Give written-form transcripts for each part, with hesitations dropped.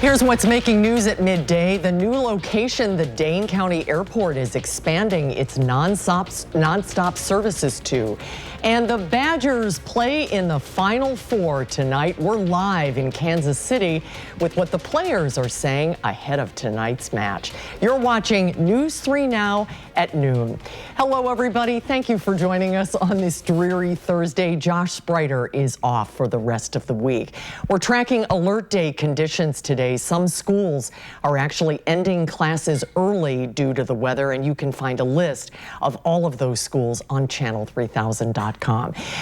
Here's what's making news at midday. The new location the Dane County Airport is expanding its nonstop services to. And the Badgers play in the Final Four tonight. We're live in Kansas City with what the players are saying ahead of tonight's match. You're watching News 3 Now at noon. Hello, everybody. Thank you for joining us on this dreary Thursday. Josh Spreiter is off for the rest of the week. We're tracking alert day conditions today. Some schools are actually ending classes early due to the weather, and you can find a list of all of those schools on channel3000.com.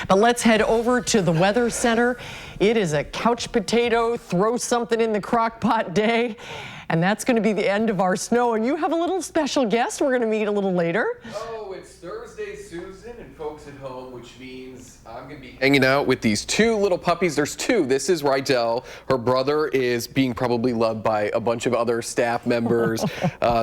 But let's head over to the Weather Center. It is a couch potato, throw something in the crock pot day. And that's going to be the end of our snow. And you have a little special guest we're going to meet a little later. Oh, it's Thursday, Susan, and folks at home, which means I'm going to be hanging out with these two little puppies. There's two. This is Rydell. Her brother is being probably loved by a bunch of other staff members.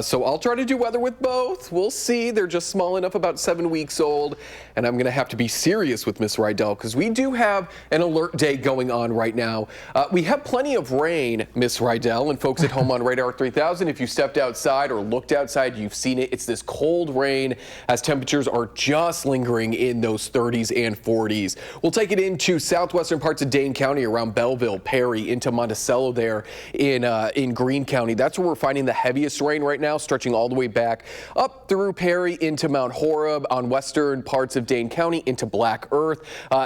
So I'll try to do weather with both. We'll see. They're just small enough, about 7 weeks old. And I'm going to have to be serious with Miss Rydell because we do have an alert day going on right now. We have plenty of rain, Miss Rydell, and folks at home on Radar 3000. If you stepped outside or looked outside, you've seen it. It's this cold rain as temperatures are just lingering in those 30s and 40s. We'll take it into southwestern parts of Dane County around Belleville, Perry, into Monticello there in Greene County. That's where we're finding the heaviest rain right now, stretching all the way back up through Perry into Mount Horeb on western parts of Dane County into Black Earth.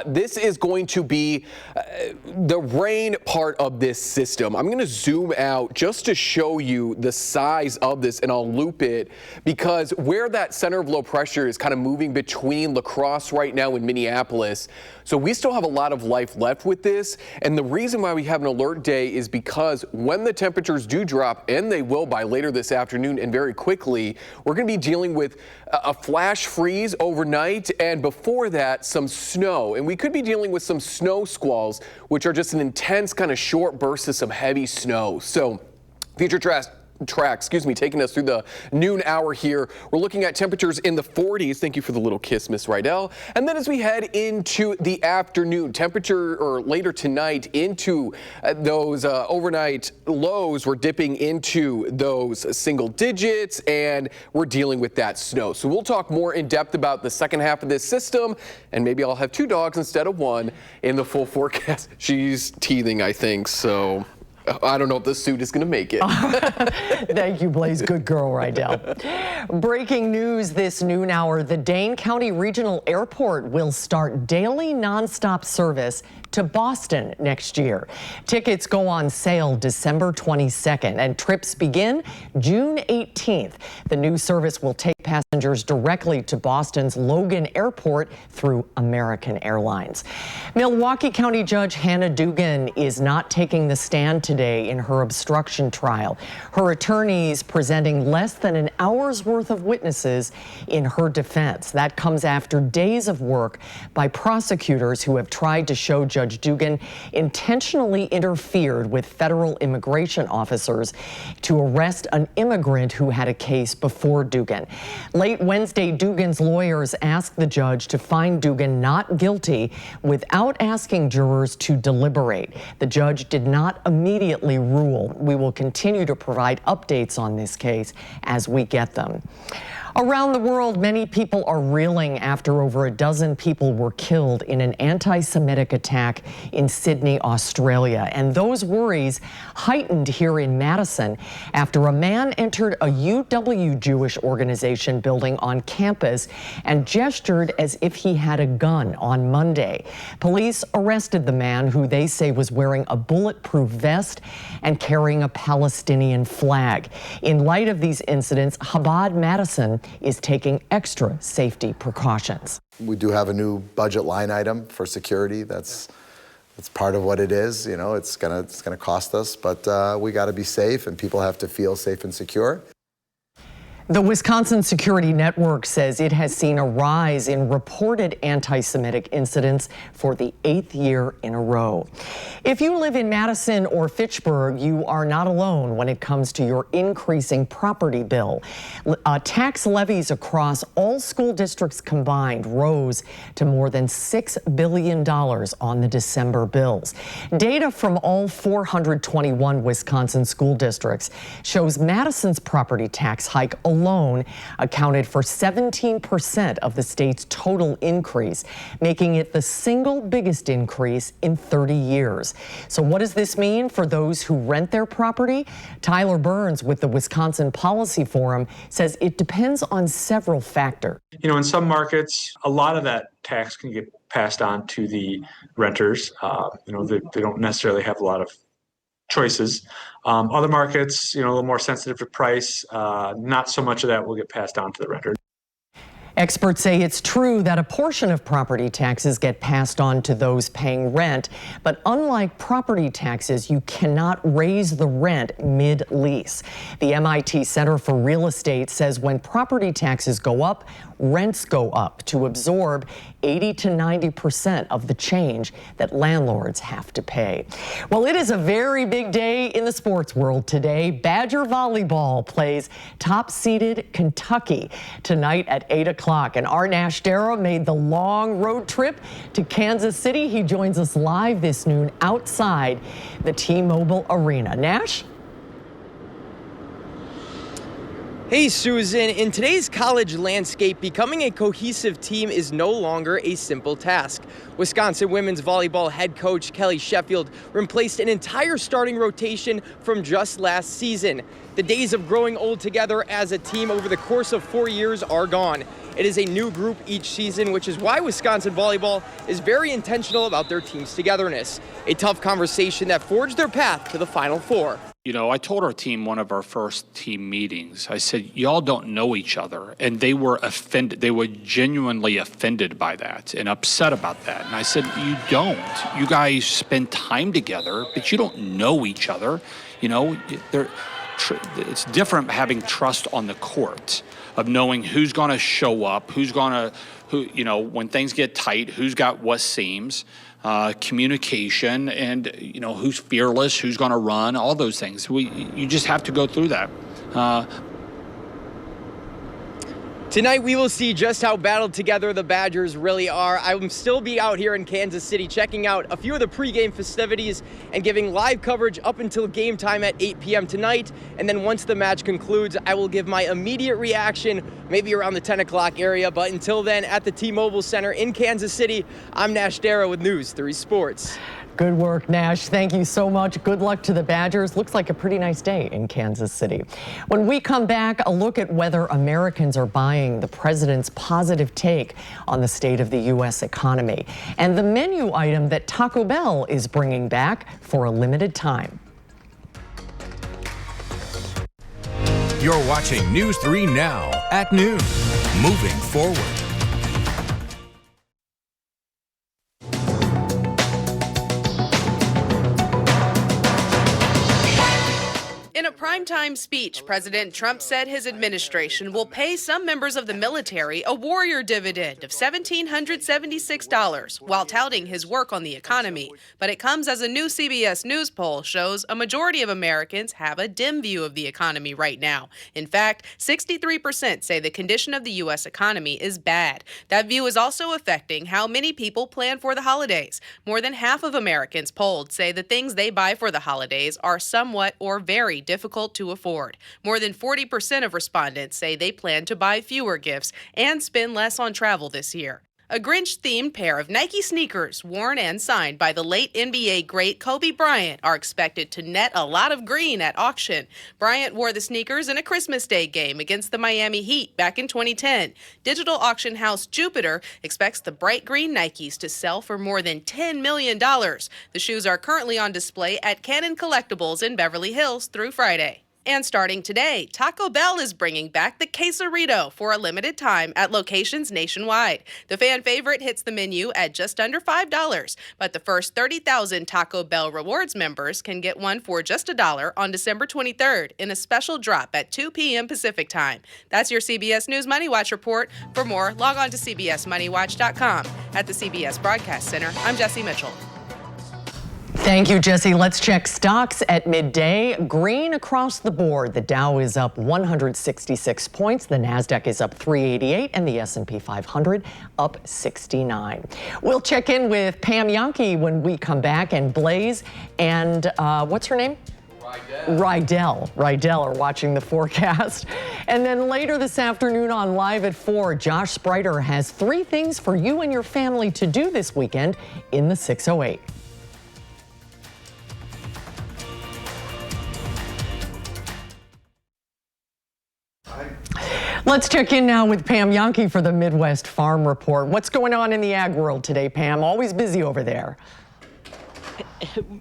This is going to be the rain part of this system. I'm going to zoom out just to show you the size of this, and I'll loop it because where that center of low pressure is kind of moving between La Crosse right now and Minneapolis. So we still have a lot of life left with this. And the reason why we have an alert day is because when the temperatures do drop, and they will by later this afternoon and very quickly, we're going to be dealing with a flash freeze overnight, and before that, some snow. And we could be dealing with some snow squalls, which are just an intense kind of short burst of some heavy snow. So future track, taking us through the noon hour here. We're looking at temperatures in the 40s. Thank you for the little kiss, Miss Rydell. And then as we head into the afternoon, temperature or later tonight into those overnight lows, we're dipping into those single digits, and we're dealing with that snow. So we'll talk more in depth about the second half of this system, and maybe I'll have 2 dogs instead of 1 in the full forecast. She's teething, I think, so I don't know if the suit is going to make it. Thank you, Blaze. Good girl, Rydell. Breaking news this noon hour. The Dane County Regional Airport will start daily nonstop service to Boston next year. Tickets go on sale December 22nd, and trips begin June 18th. The new service will take passengers directly to Boston's Logan Airport through American Airlines. Milwaukee County Judge Hannah Dugan is not taking the stand today in her obstruction trial. Her attorneys presenting less than an hour's worth of witnesses in her defense. That comes after days of work by prosecutors who have tried to show Judge Dugan intentionally interfered with federal immigration officers to arrest an immigrant who had a case before Dugan. Late Wednesday, Dugan's lawyers asked the judge to find Dugan not guilty without asking jurors to deliberate. The judge did not immediately rule. We will continue to provide updates on this case as we get them. Around the world, many people are reeling after over a dozen people were killed in an anti-Semitic attack in Sydney, Australia. And those worries heightened here in Madison after a man entered a UW Jewish organization building on campus and gestured as if he had a gun on Monday. Police arrested the man, who they say was wearing a bulletproof vest and carrying a Palestinian flag. In light of these incidents, Chabad Madison is taking extra safety precautions. We do have a new budget line item for security. That's part of what it is. You know, it's gonna cost us, but we got to be safe, and people have to feel safe and secure. The Wisconsin Security Network says it has seen a rise in reported anti-Semitic incidents for the 8th year in a row. If you live in Madison or Fitchburg, you are not alone when it comes to your increasing property bill. Tax levies across all school districts combined rose to more than $6 billion on the December bills. Data from all 421 Wisconsin school districts shows Madison's property tax hike alone accounted for 17% of the state's total increase, making it the single biggest increase in 30 years. So what does this mean for those who rent their property? Tyler Burns with the Wisconsin Policy Forum says it depends on several factors. You know, in some markets, a lot of that tax can get passed on to the renters. They don't necessarily have a lot of choices. Other markets, a little more sensitive to price, not so much of that will get passed on to the renter. Experts say it's true that a portion of property taxes get passed on to those paying rent, but unlike property taxes, you cannot raise the rent mid-lease. The MIT Center for Real Estate says when property taxes go up, rents go up to absorb 80 to 90% of the change that landlords have to pay. Well, it is a very big day in the sports world today. Badger volleyball plays top-seeded Kentucky tonight at 8 o'clock. And our Nash Dara made the long road trip to Kansas City. He joins us live this noon outside the T-Mobile Arena. Nash? Hey, Susan. In today's college landscape, becoming a cohesive team is no longer a simple task. Wisconsin women's volleyball head coach Kelly Sheffield replaced an entire starting rotation from just last season. The days of growing old together as a team over the course of 4 years are gone. It is a new group each season, which is why Wisconsin volleyball is very intentional about their team's togetherness. A tough conversation that forged their path to the Final Four. You know, I told our team one of our first team meetings, I said, y'all don't know each other. And they were offended. They were genuinely offended by that and upset about that. And I said, you don't. You guys spend time together, but you don't know each other. You know, it's different having trust on the court of knowing who's going to show up, when things get tight, who's got what seams. Communication and, who's fearless, who's going to run, all those things. You just have to go through that. Tonight, we will see just how battled together the Badgers really are. I will still be out here in Kansas City checking out a few of the pregame festivities and giving live coverage up until game time at 8 p.m. tonight. And then once the match concludes, I will give my immediate reaction, maybe around the 10 o'clock area. But until then, at the T-Mobile Center in Kansas City, I'm Nash Dara with News 3 Sports. Good work, Nash. Thank you so much. Good luck to the Badgers. Looks like a pretty nice day in Kansas City. When we come back, a look at whether Americans are buying the president's positive take on the state of the U.S. economy and the menu item that Taco Bell is bringing back for a limited time. You're watching News 3 Now at noon. Moving forward. In a primetime speech, President Trump said his administration will pay some members of the military a warrior dividend of $1,776 while touting his work on the economy. But it comes as a new CBS News poll shows a majority of Americans have a dim view of the economy right now. In fact, 63% say the condition of the U.S. economy is bad. That view is also affecting how many people plan for the holidays. More than half of Americans polled say the things they buy for the holidays are somewhat or very difficult to afford. More than 40% of respondents say they plan to buy fewer gifts and spend less on travel this year. A Grinch-themed pair of Nike sneakers, worn and signed by the late NBA great Kobe Bryant, are expected to net a lot of green at auction. Bryant wore the sneakers in a Christmas Day game against the Miami Heat back in 2010. Digital auction house Jupiter expects the bright green Nikes to sell for more than $10 million. The shoes are currently on display at Cannon Collectibles in Beverly Hills through Friday. And starting today, Taco Bell is bringing back the quesarito for a limited time at locations nationwide. The fan favorite hits the menu at just under $5, but the first 30,000 Taco Bell Rewards members can get one for just $1 on December 23rd in a special drop at 2 p.m. Pacific time. That's your CBS News Money Watch report. For more, log on to cbsmoneywatch.com. At the CBS Broadcast Center, I'm Jesse Mitchell. Thank you, Jesse. Let's check stocks at midday. Green across the board. The Dow is up 166 points. The Nasdaq is up 388, and the S&P 500 up 69. We'll check in with Pam Yankee when we come back, and Blaze and what's her name? Rydell are watching the forecast. And then later this afternoon on Live at 4, Josh Spreiter has 3 things for you and your family to do this weekend in the 608. Let's check in now with Pam Yankee for the Midwest Farm Report. What's going on in the ag world today, Pam? Always busy over there.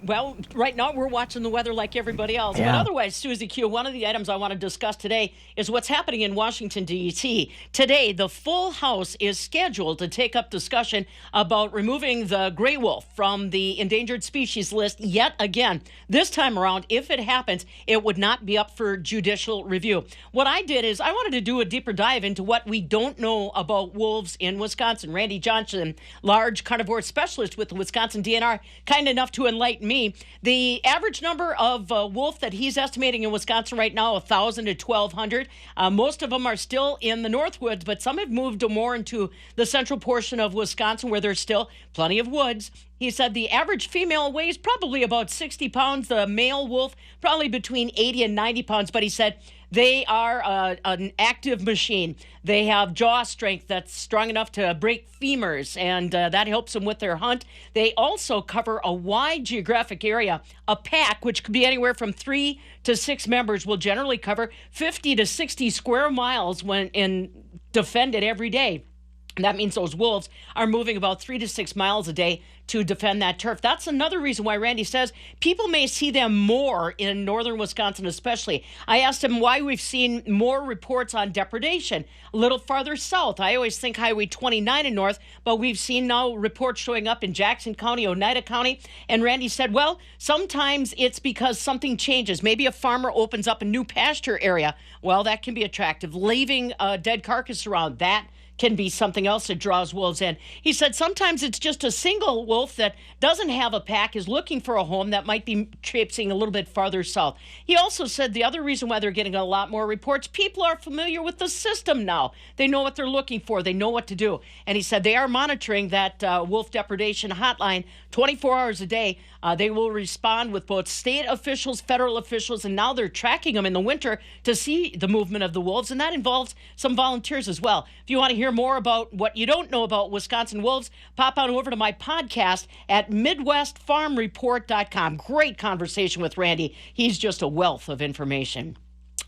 Well, right now we're watching the weather like everybody else. Yeah. But otherwise, Susie Q, one of the items I want to discuss today is what's happening in Washington, D.C. Today, the full House is scheduled to take up discussion about removing the gray wolf from the endangered species list yet again. This time around, if it happens, it would not be up for judicial review. What I did is I wanted to do a deeper dive into what we don't know about wolves in Wisconsin. Randy Johnson, large carnivore specialist with the Wisconsin DNR, kind enough to enlighten me. The average number of wolf that he's estimating in Wisconsin right now, 1,000 to 1,200. Most of them are still in the Northwoods, but some have moved more into the central portion of Wisconsin where there's still plenty of woods. He said the average female weighs probably about 60 pounds. The male wolf probably between 80 and 90 pounds. But he said they are an active machine. They have jaw strength that's strong enough to break femurs, and that helps them with their hunt. They also cover a wide geographic area. A pack, which could be anywhere from 3 to 6 members, will generally cover 50 to 60 square miles when defended every day. And that means those wolves are moving about 3 to 6 miles a day to defend that turf. That's another reason why Randy says people may see them more in northern Wisconsin especially. I asked him why we've seen more reports on depredation a little farther south. I always think Highway 29 in north, but we've seen now reports showing up in Jackson County, Oneida County. And Randy said, well, sometimes it's because something changes. Maybe a farmer opens up a new pasture area. Well, that can be attractive. Leaving a dead carcass around, that can be something else that draws wolves in. He said sometimes it's just a single wolf that doesn't have a pack, is looking for a home that might be traipsing a little bit farther south. He also said the other reason why they're getting a lot more reports, people are familiar with the system now. They know what they're looking for. They know what to do. And he said they are monitoring that wolf depredation hotline 24 hours a day. They will respond with both state officials, federal officials, and now they're tracking them in the winter to see the movement of the wolves, and that involves some volunteers as well. If you want to hear more about what you don't know about Wisconsin wolves, pop on over to my podcast at MidwestFarmReport.com. Great conversation with Randy. He's just a wealth of information.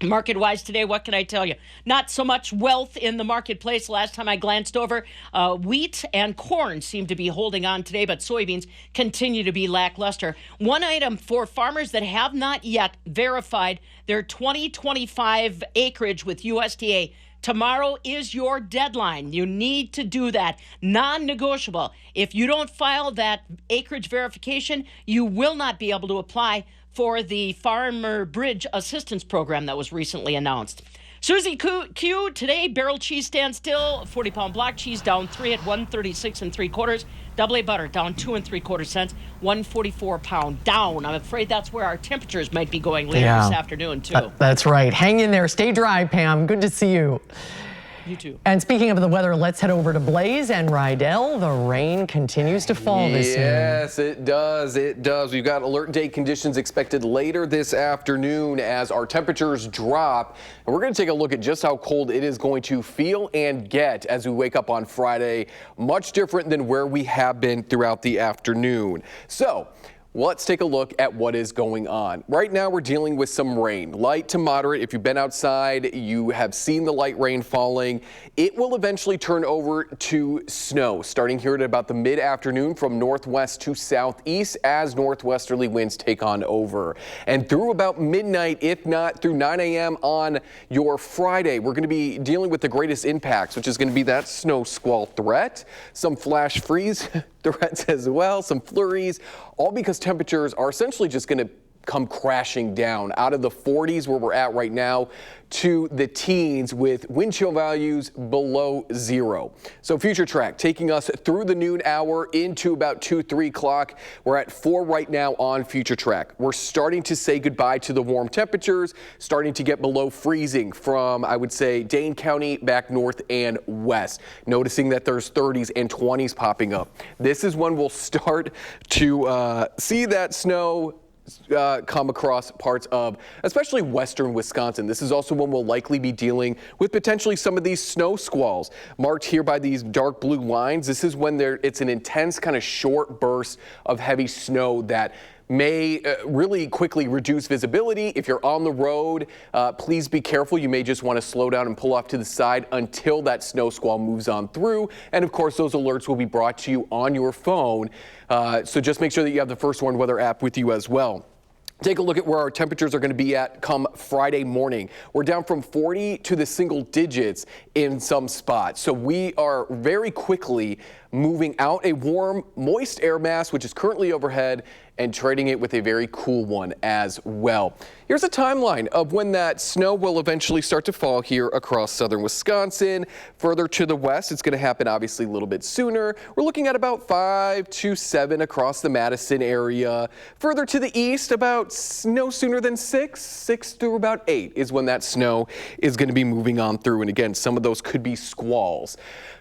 Market-wise today, what can I tell you? Not so much wealth in the marketplace. Last time I glanced over, wheat and corn seem to be holding on today, but soybeans continue to be lackluster. One item for farmers that have not yet verified their 2025 acreage with USDA. Tomorrow is your deadline. You need to do that. Non-negotiable. If you don't file that acreage verification, you will not be able to apply for the Farmer Bridge Assistance Program that was recently announced. Susie Q, today barrel cheese stands still. 40-pound block cheese down 3 at 136 3/4. Double A butter down 2 3/4 cents. 144 pound down. I'm afraid that's where our temperatures might be going later this afternoon too. That's right. Hang in there. Stay dry, Pam. Good to see you. You too. And speaking of the weather, let's head over to Blaze and Rydell. The rain continues to fall this year. Yes, it does. It does. We've got alert day conditions expected later this afternoon as our temperatures drop. And we're going to take a look at just how cold it is going to feel and get as we wake up on Friday. Much different than where we have been throughout the afternoon. So let's take a look at what is going on. Right now, we're dealing with some rain, light to moderate. If you've been outside, you have seen the light rain falling. It will eventually turn over to snow, starting here at about the mid-afternoon from northwest to southeast as northwesterly winds take on over. And through about midnight, if not through 9 a.m. on your Friday, we're going to be dealing with the greatest impacts, which is going to be that snow squall threat, some flash freeze threats as well, some flurries, all because temperatures are essentially just going to come crashing down out of the 40s where we're at right now to the teens with wind chill values below 0. So future track taking us through the noon hour into about 2-3 o'clock. We're at 4 right now on future track. We're starting to say goodbye to the warm temperatures, starting to get below freezing from, I would say, Dane County back north and west. Noticing that there's 30s and 20s popping up. This is when we'll start to see that snow come across parts of especially western Wisconsin. This is also when we'll likely be dealing with potentially some of these snow squalls marked here by these dark blue lines. This is when it's an intense kind of short burst of heavy snow that may really quickly reduce visibility. If you're on the road, please be careful. You may just want to slow down and pull off to the side until that snow squall moves on through. And of course, those alerts will be brought to you on your phone. So just make sure that you have the First Warn Weather app with you as well. Take a look at where our temperatures are going to be at come Friday morning. We're down from 40 to the single digits in some spots. So we are very quickly moving out a warm, moist air mass, which is currently overhead, and trading it with a very cool one as well. Here's a timeline of when that snow will eventually start to fall here across southern Wisconsin. Further to the west, it's going to happen obviously a little bit sooner. We're looking at about 5 to 7 across the Madison area. Further to the east, about no sooner than 6 through about 8 is when that snow is going to be moving on through. And again, some of those could be squalls.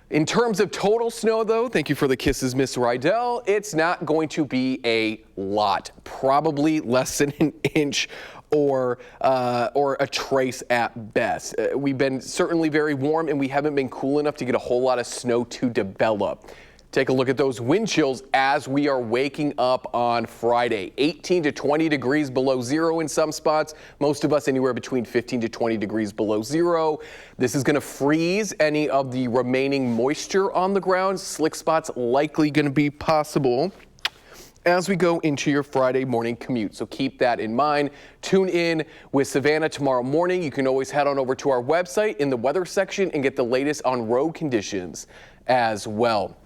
In terms of total snow, though, thank you for the kisses, Miss Rydell. It's not going to be a lot, probably less than an inch or a trace at best. We've been certainly very warm, and we haven't been cool enough to get a whole lot of snow to develop. Take a look at those wind chills as we are waking up on Friday. 18 to 20 degrees below 0 in some spots. Most of us anywhere between 15 to 20 degrees below 0. This is going to freeze any of the remaining moisture on the ground. Slick spots likely going to be possible as we go into your Friday morning commute. So keep that in mind. Tune in with Savannah tomorrow morning. You can always head on over to our website in the weather section and get the latest on road conditions as well.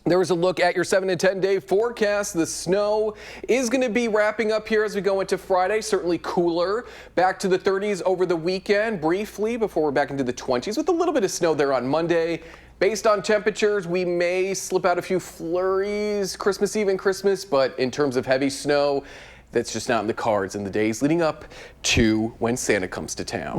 There was a look at your 7 to 10 day forecast. The snow is going to be wrapping up here as we go into Friday. Certainly cooler. Back to the 30s over the weekend briefly before we're back into the 20s with a little bit of snow there on Monday. Based on temperatures, we may slip out a few flurries Christmas Eve and Christmas, but in terms of heavy snow, that's just not in the cards in the days leading up to when Santa comes to town.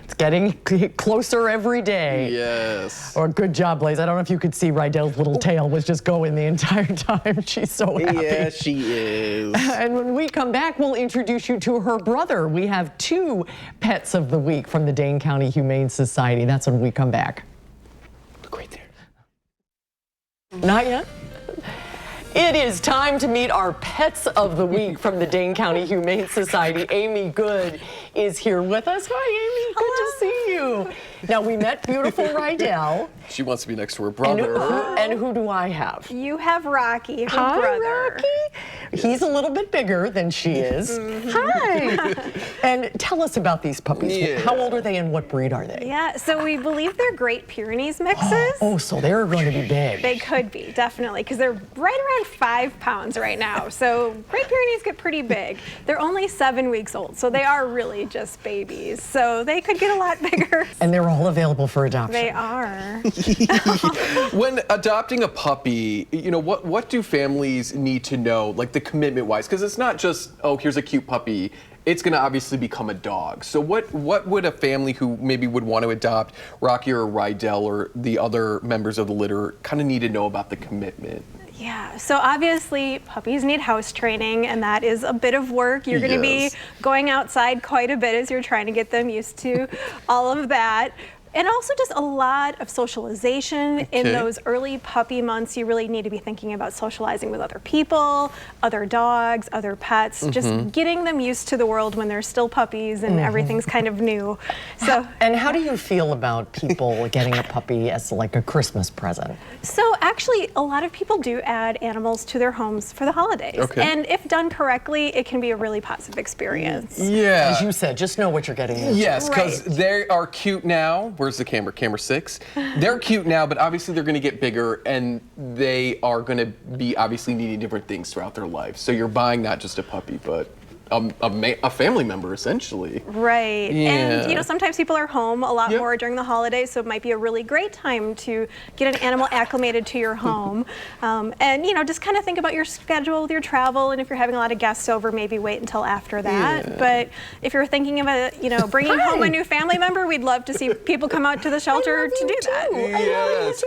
It's getting closer every day. Yes. Oh, good job, Blaze. I don't know if you could see Rydell's little tail was just going the entire time. She's so happy. Yeah, she is. And when we come back, we'll introduce you to her brother. We have 2 pets of the week from the Dane County Humane Society. That's when we come back. Look right there. Not yet. It is time to meet our pets of the week from the Dane County Humane Society. Amy Good is here with us. Hi, Amy. Good to see you. Now, we met beautiful Rydell. She wants to be next to her brother. And who do I have? You have Rocky, her Hi, brother. Rocky. He's a little bit bigger than she is. Hi. And tell us about these puppies. Yeah. How old are they and what breed are they? Yeah, so we believe they're Great Pyrenees mixes. Oh, so they're going to be big. They could be, definitely, because they're right around 5 pounds right now. So Great Pyrenees get pretty big. They're only 7 weeks old, so they are really just babies. So they could get a lot bigger. And they're all available for adoption. They are. When adopting a puppy, you know, what do families need to know, like the commitment wise? Because it's not just, oh, here's a cute puppy. It's going to obviously become a dog. So what would a family who maybe would want to adopt Rocky or Rydell or the other members of the litter kind of need to know about the commitment? Yeah, so obviously puppies need house training, and that is a bit of work. You're going to be going outside quite a bit as you're trying to get them used to all of that. And also just a lot of socialization. In those early puppy months, you really need to be thinking about socializing with other people, other dogs, other pets, just getting them used to the world when they're still puppies and everything's kind of new. So, and how do you feel about people getting a puppy as like a Christmas present? So actually, a lot of people do add animals to their homes for the holidays. And if done correctly, it can be a really positive experience. Yeah. As you said, just know what you're getting into. Yes, because they are cute now. Where's the camera? Camera 6. They're cute now, but obviously they're going to get bigger, and they are going to be obviously needing different things throughout their life. So you're buying not just a puppy, but a family member, essentially. Right. Yeah. And, you know, sometimes people are home a lot more during the holidays, so it might be a really great time to get an animal acclimated to your home. And, you know, just kind of think about your schedule with your travel, and if you're having a lot of guests over, maybe wait until after that. Yeah. But if you're thinking of you know, bringing home a new family member, we'd love to see people come out to the shelter to do that. Yes.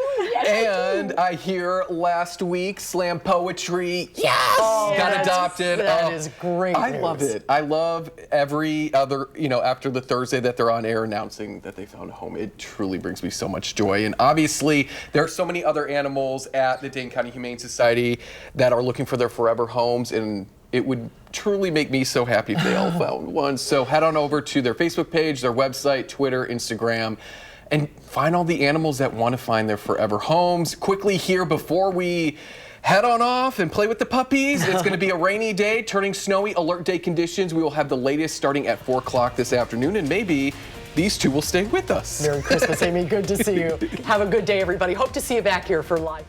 And I hear last week slam poetry. Yes. Got adopted. That is great. I love it. I love every other, you know, after the Thursday that they're on air announcing that they found a home. It truly brings me so much joy. And obviously, there are so many other animals at the Dane County Humane Society that are looking for their forever homes, and it would truly make me so happy if they all found one. So head on over to their Facebook page, their website, Twitter, Instagram, and find all the animals that want to find their forever homes. Quickly here before we head on off and play with the puppies. It's going to be a rainy day, turning snowy, alert day conditions. We will have the latest starting at 4 o'clock this afternoon, and maybe these two will stay with us. Merry Christmas, Amy. Good to see you. Have a good day, everybody. Hope to see you back here for Live.